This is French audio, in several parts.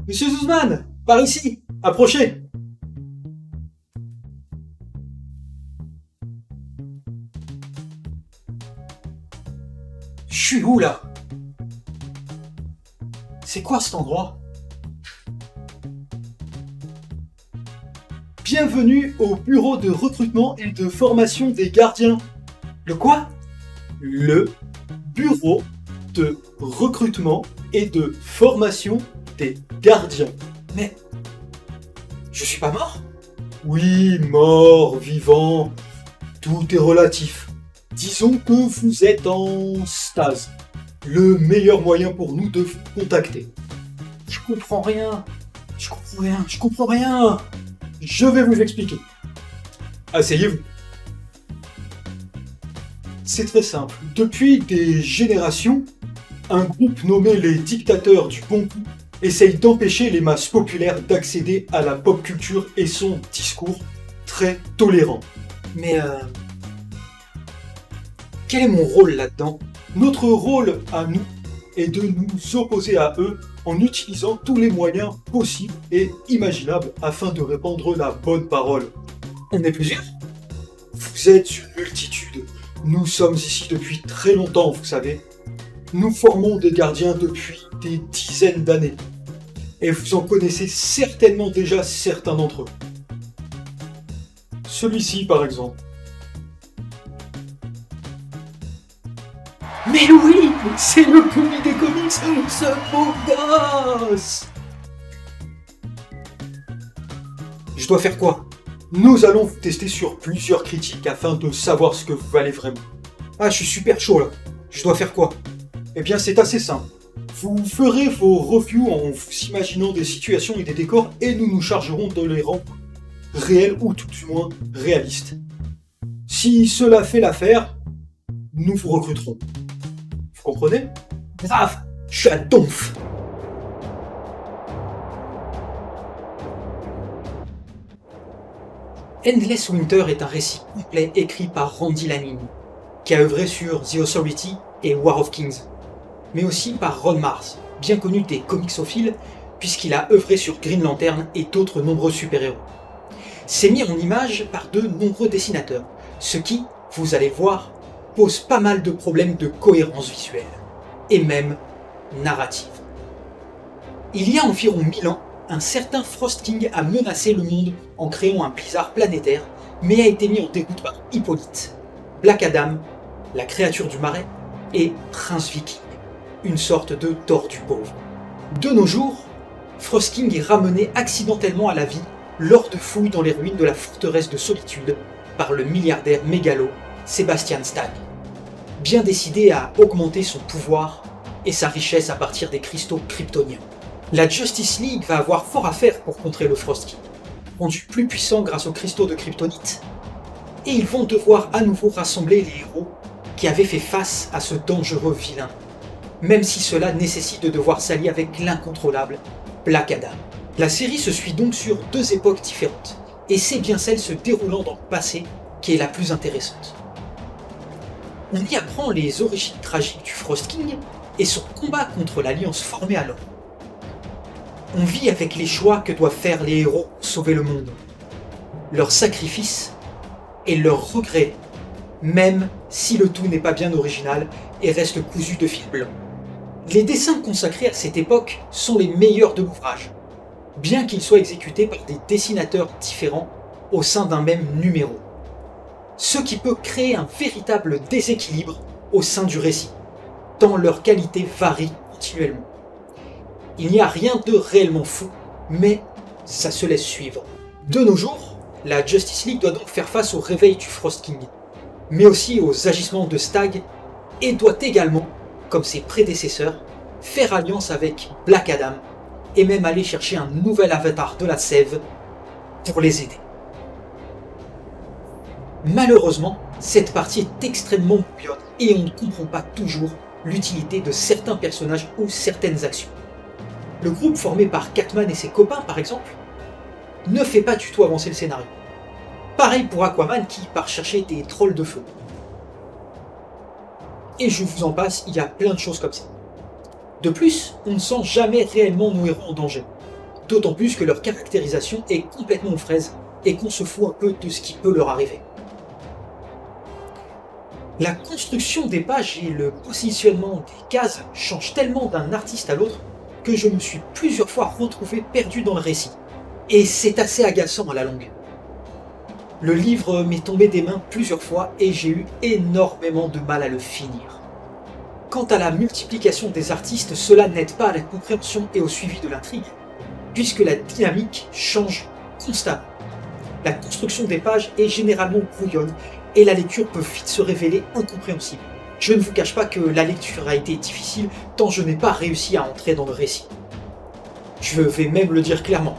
Monsieur Zuzman, par ici, approchez. Je suis où là? C'est quoi cet endroit? Bienvenue au bureau de recrutement et de formation des gardiens. Le quoi? Le bureau de recrutement et de formation des gardiens. Mais je suis pas mort? Oui, mort, vivant, tout est relatif. Disons que vous êtes en stase. Le meilleur moyen pour nous de vous contacter. Je comprends rien. Je vais vous expliquer. Asseyez-vous. C'est très simple. Depuis des générations, un groupe nommé les dictateurs du bon goût essaye d'empêcher les masses populaires d'accéder à la pop culture et son discours très tolérant. Mais quel est mon rôle là-dedans? Notre rôle à nous est de nous opposer à eux en utilisant tous les moyens possibles et imaginables afin de répandre la bonne parole. On est plusieurs? Vous êtes une multitude. Nous sommes ici depuis très longtemps, vous savez. Nous formons des gardiens depuis des dizaines d'années. Et vous en connaissez certainement déjà certains d'entre eux. Celui-ci, par exemple. Mais oui, c'est le commis des comics, ce beau gosse! Je dois faire quoi? Nous allons vous tester sur plusieurs critiques afin de savoir ce que vous valez vraiment. Ah, je suis super chaud là. Je dois faire quoi? Eh bien, c'est assez simple. Vous ferez vos reviews en vous imaginant des situations et des décors et nous nous chargerons de les rendre réels ou tout du moins réalistes. Si cela fait l'affaire, nous vous recruterons. Vous comprenez? Grave, je suis à donf. Endless Winter est un récit complet écrit par Randy Lanning, qui a œuvré sur The Authority et War of Kings, mais aussi par Ron Mars, bien connu des comicsophiles, puisqu'il a œuvré sur Green Lantern et d'autres nombreux super-héros. C'est mis en image par de nombreux dessinateurs, ce qui, vous allez voir, pose pas mal de problèmes de cohérence visuelle, et même narrative. Il y a environ 1000 ans, un certain Frost King a menacé le monde en créant un blizzard planétaire, mais a été mis en déroute par Hippolyte, Black Adam, la créature du marais, et Prince Viking, une sorte de tortue pauvre. De nos jours, Frost King est ramené accidentellement à la vie lors de fouilles dans les ruines de la forteresse de Solitude par le milliardaire mégalo Sebastian Stan, bien décidé à augmenter son pouvoir et sa richesse à partir des cristaux kryptoniens. La Justice League va avoir fort à faire pour contrer le Frost King, rendu plus puissant grâce aux cristaux de kryptonite, et ils vont devoir à nouveau rassembler les héros qui avaient fait face à ce dangereux vilain, même si cela nécessite de devoir s'allier avec l'incontrôlable Black Adam. La série se suit donc sur 2 époques différentes, et c'est bien celle se déroulant dans le passé qui est la plus intéressante. On y apprend les origines tragiques du Frost King et son combat contre l'Alliance formée alors. On vit avec les choix que doivent faire les héros pour sauver le monde, leurs sacrifices et leurs regrets, même si le tout n'est pas bien original et reste cousu de fil blanc. Les dessins consacrés à cette époque sont les meilleurs de l'ouvrage, bien qu'ils soient exécutés par des dessinateurs différents au sein d'un même numéro, ce qui peut créer un véritable déséquilibre au sein du récit, tant leur qualité varie continuellement. Il n'y a rien de réellement fou, mais ça se laisse suivre. De nos jours, la Justice League doit donc faire face au réveil du Frost King, mais aussi aux agissements de Stag, et doit également, comme ses prédécesseurs, faire alliance avec Black Adam, et même aller chercher un nouvel avatar de la sève pour les aider. Malheureusement, cette partie est extrêmement bouillonne, et on ne comprend pas toujours l'utilité de certains personnages ou certaines actions. Le groupe formé par Catman et ses copains, par exemple, ne fait pas du tout avancer le scénario. Pareil pour Aquaman qui part chercher des trolls de feu. Et je vous en passe, il y a plein de choses comme ça. De plus, on ne sent jamais réellement nos héros en danger. d'autant plus que leur caractérisation est complètement aux fraises et qu'on se fout un peu de ce qui peut leur arriver. La construction des pages et le positionnement des cases changent tellement d'un artiste à l'autre que je me suis plusieurs fois retrouvé perdu dans le récit. Et c'est assez agaçant à la longue. Le livre m'est tombé des mains plusieurs fois et j'ai eu énormément de mal à le finir. Quant à la multiplication des artistes, cela n'aide pas à la compréhension et au suivi de l'intrigue, puisque la dynamique change constamment. La construction des pages est généralement brouillonne et la lecture peut vite se révéler incompréhensible. Je ne vous cache pas que la lecture a été difficile tant je n'ai pas réussi à entrer dans le récit. Je vais même le dire clairement.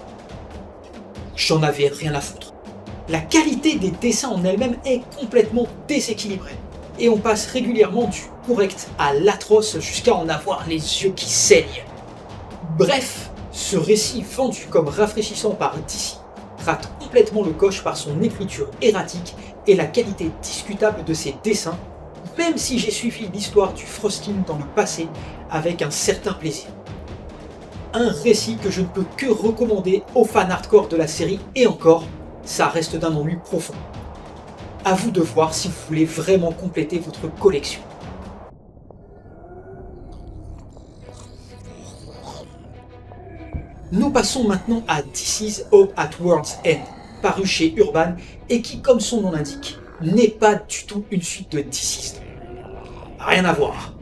J'en avais rien à foutre. La qualité des dessins en elle-même est complètement déséquilibrée et on passe régulièrement du correct à l'atroce jusqu'à en avoir les yeux qui saignent. Bref, ce récit vendu comme rafraîchissant par DC rate complètement le coche par son écriture erratique et la qualité discutable de ses dessins, même si j'ai suivi l'histoire du Frosting dans le passé avec un certain plaisir. Un récit que je ne peux que recommander aux fans hardcore de la série et encore, ça reste d'un ennui profond. À vous de voir si vous voulez vraiment compléter votre collection. Nous passons maintenant à DC's Hope at World's End, paru chez Urban et qui, comme son nom l'indique, n'est pas du tout une suite de DC's. Rien à voir.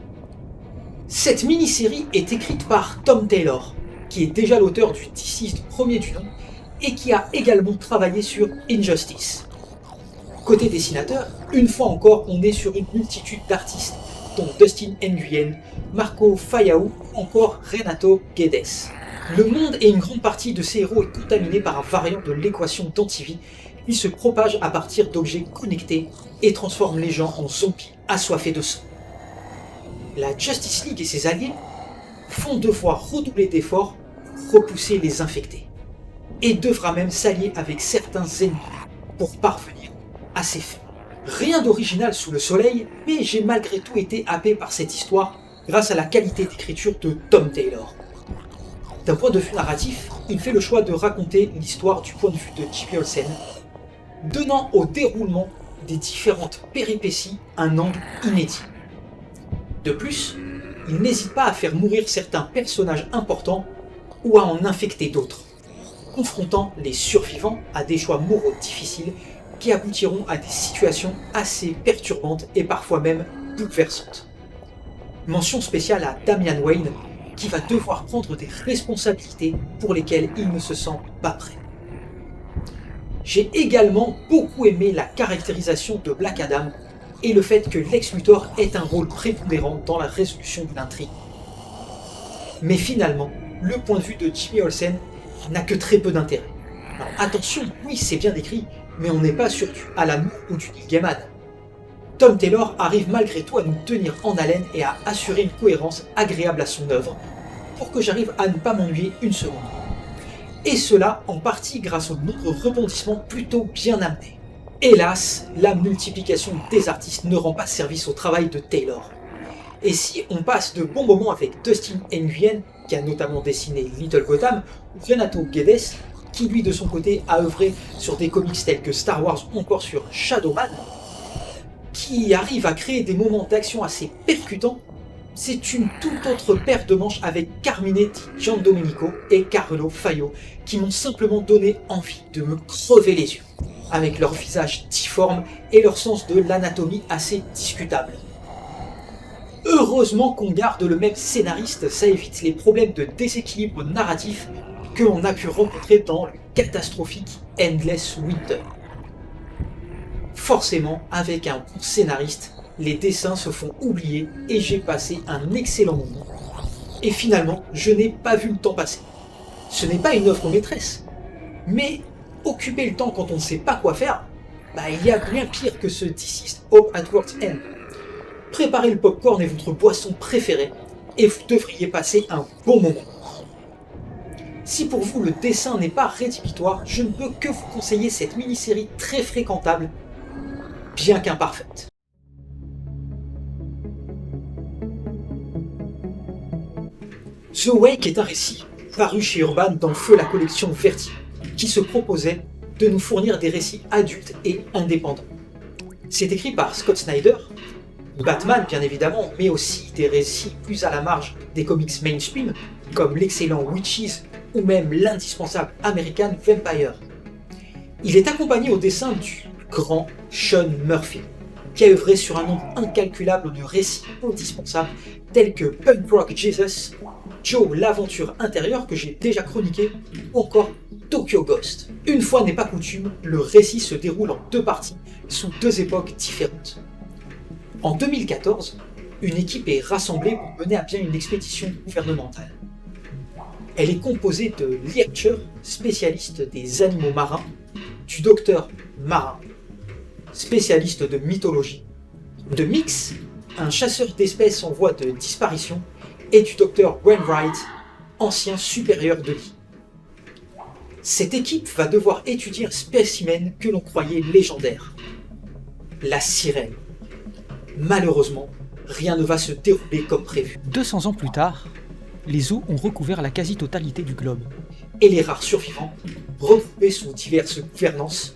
Cette mini-série est écrite par Tom Taylor, qui est déjà l'auteur du DC's premier du nom et qui a également travaillé sur Injustice. Côté dessinateur, une fois encore, on est sur une multitude d'artistes, dont Dustin Nguyen, Marco Fayao ou encore Renato Guedes. Le monde et une grande partie de ces héros est contaminé par un variant de l'équation d'Antivie qui se propage à partir d'objets connectés et transforme les gens en zombies assoiffés de sang. La Justice League et ses alliés vont devoir redoubler d'efforts pour repousser les infectés, et devra même s'allier avec certains ennemis pour parvenir à ses fins. Rien d'original sous le soleil, mais j'ai malgré tout été happé par cette histoire grâce à la qualité d'écriture de Tom Taylor. D'un point de vue narratif, il fait le choix de raconter l'histoire du point de vue de Jimmy Olsen, donnant au déroulement des différentes péripéties un angle inédit. De plus, il n'hésite pas à faire mourir certains personnages importants ou à en infecter d'autres, confrontant les survivants à des choix moraux difficiles qui aboutiront à des situations assez perturbantes et parfois même bouleversantes. Mention spéciale à Damian Wayne, qui va devoir prendre des responsabilités pour lesquelles il ne se sent pas prêt. J'ai également beaucoup aimé la caractérisation de Black Adam et le fait que Lex Luthor ait un rôle prépondérant dans la résolution de l'intrigue. Mais finalement, le point de vue de Jimmy Olsen n'a que très peu d'intérêt. Alors attention, oui c'est bien décrit, mais on n'est pas sur du Alan Moore ou du Neil Gaiman. Tom Taylor arrive malgré tout à nous tenir en haleine et à assurer une cohérence agréable à son œuvre, pour que j'arrive à ne pas m'ennuyer une seconde. Et cela en partie grâce aux nombreux rebondissements plutôt bien amenés. Hélas, la multiplication des artistes ne rend pas service au travail de Taylor. Et si on passe de bons moments avec Dustin Nguyen, qui a notamment dessiné Little Gotham, ou Renato Guedes, qui lui de son côté a œuvré sur des comics tels que Star Wars ou encore sur Shadowman, qui arrive à créer des moments d'action assez percutants, c'est une toute autre paire de manches avec Carmine Di Giandomenico et Carlo Faio qui m'ont simplement donné envie de me crever les yeux, avec leur visage difforme et leur sens de l'anatomie assez discutable. Heureusement qu'on garde le même scénariste, ça évite les problèmes de déséquilibre narratif que l'on a pu rencontrer dans le catastrophique Endless Winter. Forcément, avec un bon scénariste, les dessins se font oublier et j'ai passé un excellent moment. Et finalement, je n'ai pas vu le temps passer. Ce n'est pas une œuvre maîtresse, mais occuper le temps quand on ne sait pas quoi faire, il y a bien pire que ce DC's Hope at World's End. Préparez le popcorn et votre boisson préférée, et vous devriez passer un bon moment. Si pour vous le dessin n'est pas rédhibitoire, je ne peux que vous conseiller cette mini-série très fréquentable, bien qu'imparfaite. The Wake est un récit paru chez Urban dans feu la collection Vertigo, qui se proposait de nous fournir des récits adultes et indépendants. C'est écrit par Scott Snyder, Batman bien évidemment, mais aussi des récits plus à la marge des comics mainstream, comme l'excellent Witches ou même l'indispensable American Vampire. Il est accompagné au dessin du grand Sean Murphy, qui a œuvré sur un nombre incalculable de récits indispensables tels que Punk Rock Jesus, Joe l'aventure intérieure que j'ai déjà chroniqué, ou encore Tokyo Ghost. Une fois n'est pas coutume, le récit se déroule en 2 parties, sous 2 époques différentes. En 2014, une équipe est rassemblée pour mener à bien une expédition gouvernementale. Elle est composée de Lee Archer, spécialiste des animaux marins, du docteur Marin, spécialiste de mythologie, de Mix, un chasseur d'espèces en voie de disparition, et du docteur Wainwright, ancien supérieur de Lee. Cette équipe va devoir étudier un spécimen que l'on croyait légendaire, la sirène. Malheureusement, rien ne va se dérouler comme prévu. 200 ans plus tard, les eaux ont recouvert la quasi-totalité du globe. Et les rares survivants, regroupés sous diverses gouvernances,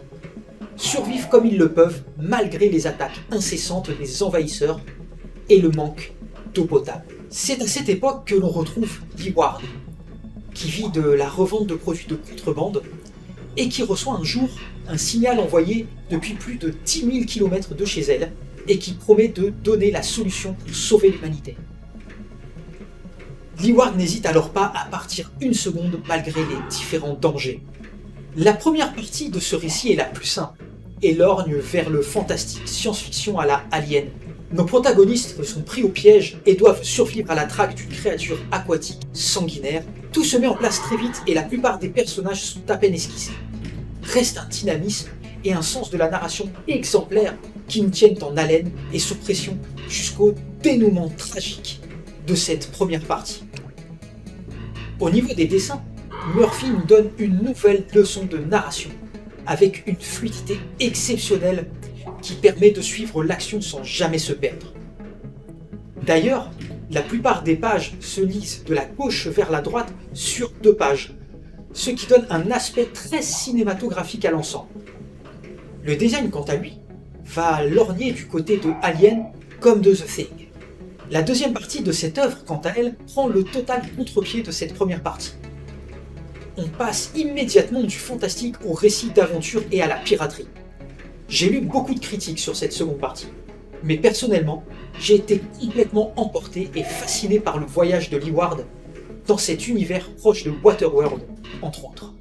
survivent comme ils le peuvent malgré les attaques incessantes des envahisseurs et le manque d'eau potable. C'est à cette époque que l'on retrouve Lee Ward, qui vit de la revente de produits de contrebande et qui reçoit un jour un signal envoyé depuis plus de 10 000 km de chez elle et qui promet de donner la solution pour sauver l'humanité. Lee Ward n'hésite alors pas à partir une seconde malgré les différents dangers. La première partie de ce récit est la plus simple et lorgne vers le fantastique science-fiction à la Alien. Nos protagonistes sont pris au piège et doivent survivre à la traque d'une créature aquatique sanguinaire. Tout se met en place très vite et la plupart des personnages sont à peine esquissés. Reste un dynamisme et un sens de la narration exemplaire qui nous tiennent en haleine et sous pression jusqu'au dénouement tragique de cette première partie. Au niveau des dessins, Murphy nous donne une nouvelle leçon de narration avec une fluidité exceptionnelle qui permet de suivre l'action sans jamais se perdre. D'ailleurs, la plupart des pages se lisent de la gauche vers la droite sur 2 pages, ce qui donne un aspect très cinématographique à l'ensemble. Le design, quant à lui, va lorgner du côté de Alien comme de The Thing. La deuxième partie de cette œuvre, quant à elle, prend le total contre-pied de cette première partie. On passe immédiatement du fantastique au récit d'aventure et à la piraterie. J'ai lu beaucoup de critiques sur cette seconde partie, mais personnellement, j'ai été complètement emporté et fasciné par le voyage de Lee Ward dans cet univers proche de Waterworld, entre autres.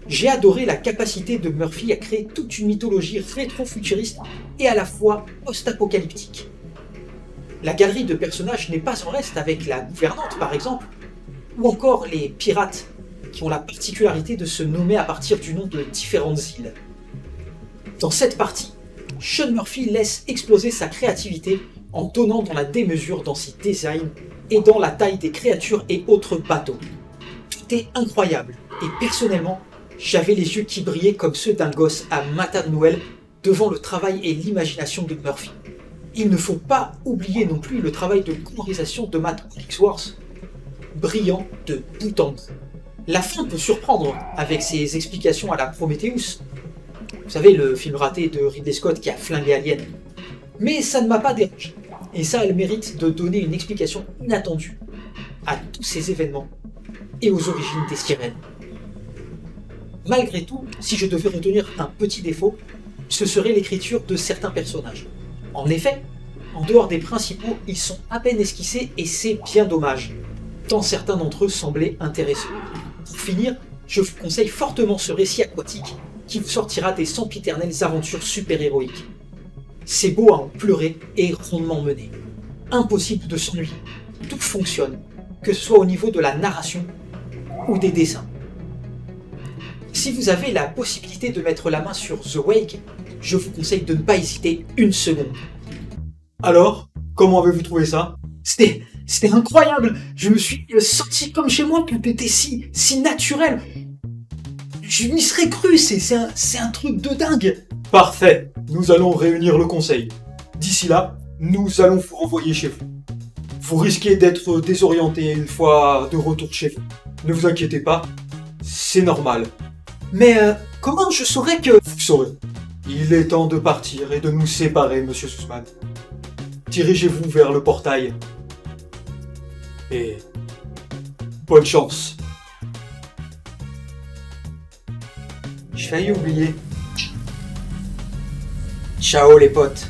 J'ai adoré la capacité de Murphy à créer toute une mythologie rétro-futuriste et à la fois post-apocalyptique. La galerie de personnages n'est pas en reste avec la gouvernante par exemple, ou encore les pirates qui ont la particularité de se nommer à partir du nom de différentes îles. Dans cette partie, Sean Murphy laisse exploser sa créativité en donnant dans la démesure dans ses designs et dans la taille des créatures et autres bateaux. Tout est incroyable et personnellement, j'avais les yeux qui brillaient comme ceux d'un gosse à matin de Noël devant le travail et l'imagination de Murphy. Il ne faut pas oublier non plus le travail de colorisation de Matt Hollingsworth, brillant de bout en bout. La fin peut surprendre avec ses explications à la Prometheus, vous savez, le film raté de Ridley Scott qui a flingué Alien. Mais ça ne m'a pas dérangé, et ça a le mérite de donner une explication inattendue à tous ces événements et aux origines des sirènes. Malgré tout, si je devais retenir un petit défaut, ce serait l'écriture de certains personnages. En effet, en dehors des principaux, ils sont à peine esquissés et c'est bien dommage, tant certains d'entre eux semblaient intéressants. Pour finir, je vous conseille fortement ce récit aquatique qui vous sortira des sempiternelles aventures super-héroïques. C'est beau à en pleurer et rondement mené. Impossible de s'ennuyer, tout fonctionne, que ce soit au niveau de la narration ou des dessins. Si vous avez la possibilité de mettre la main sur The Wake, je vous conseille de ne pas hésiter une seconde. Alors, comment avez-vous trouvé ça ? C'était incroyable. Je me suis senti comme chez moi, tout était si naturel. Je m'y serais cru, c'est un truc de dingue. Parfait, nous allons réunir le conseil. D'ici là, nous allons vous renvoyer chez vous. Vous risquez d'être désorienté une fois de retour chez vous. Ne vous inquiétez pas, c'est normal. Mais comment je saurais que... Vous saurez. Il est temps de partir et de nous séparer, monsieur Sussman. Dirigez-vous vers le portail. Et... bonne chance. J'ai failli oublier. Ciao les potes.